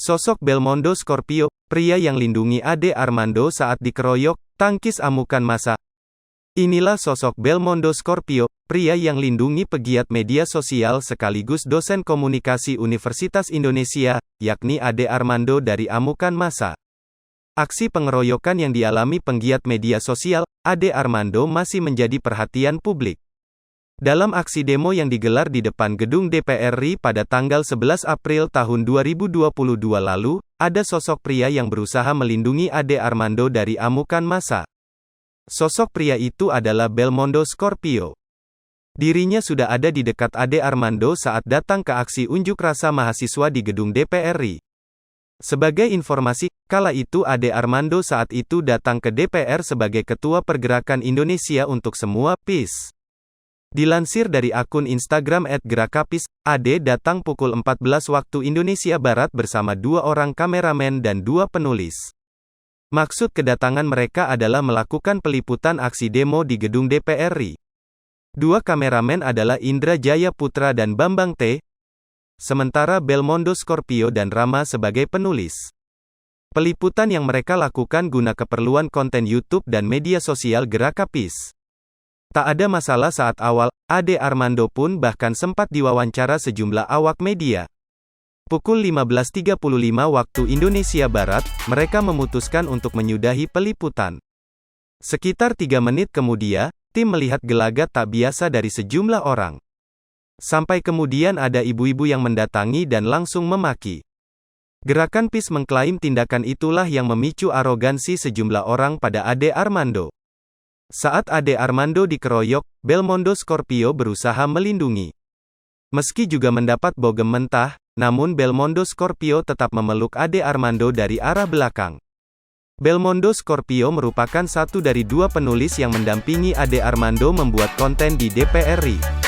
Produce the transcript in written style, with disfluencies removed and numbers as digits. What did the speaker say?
Sosok Belmondo Scorpio, pria yang lindungi Ade Armando saat dikeroyok, tangkis amukan massa. Inilah sosok Belmondo Scorpio, pria yang lindungi pegiat media sosial sekaligus dosen komunikasi Universitas Indonesia, yakni Ade Armando dari amukan massa. Aksi pengeroyokan yang dialami penggiat media sosial, Ade Armando masih menjadi perhatian publik. Dalam aksi demo yang digelar di depan gedung DPR RI pada tanggal 11 April tahun 2022 lalu, ada sosok pria yang berusaha melindungi Ade Armando dari amukan massa. Sosok pria itu adalah Belmondo Scorpio. Dirinya sudah ada di dekat Ade Armando saat datang ke aksi unjuk rasa mahasiswa di gedung DPR RI. Sebagai informasi, kala itu Ade Armando saat itu datang ke DPR sebagai Ketua Pergerakan Indonesia untuk Semua (PIS). Dilansir dari akun Instagram @gerakapis, Ade datang pukul 14 waktu Indonesia Barat bersama 2 orang kameramen dan 2 penulis. Maksud kedatangan mereka adalah melakukan peliputan aksi demo di gedung DPR RI. 2 kameramen adalah Indra Jaya Putra dan Bambang T. Sementara Belmondo Scorpio dan Rama sebagai penulis. Peliputan yang mereka lakukan guna keperluan konten YouTube dan media sosial Gerakapis. Tak ada masalah saat awal, Ade Armando pun bahkan sempat diwawancara sejumlah awak media. Pukul 15.35 waktu Indonesia Barat, mereka memutuskan untuk menyudahi peliputan. Sekitar 3 menit kemudian, tim melihat gelagat tak biasa dari sejumlah orang. Sampai kemudian ada ibu-ibu yang mendatangi dan langsung memaki. Gerakan PIS mengklaim tindakan itulah yang memicu arogansi sejumlah orang pada Ade Armando. Saat Ade Armando dikeroyok, Belmondo Scorpio berusaha melindungi. Meski juga mendapat bogem mentah, namun Belmondo Scorpio tetap memeluk Ade Armando dari arah belakang. Belmondo Scorpio merupakan satu dari 2 penulis yang mendampingi Ade Armando membuat konten di DPR RI.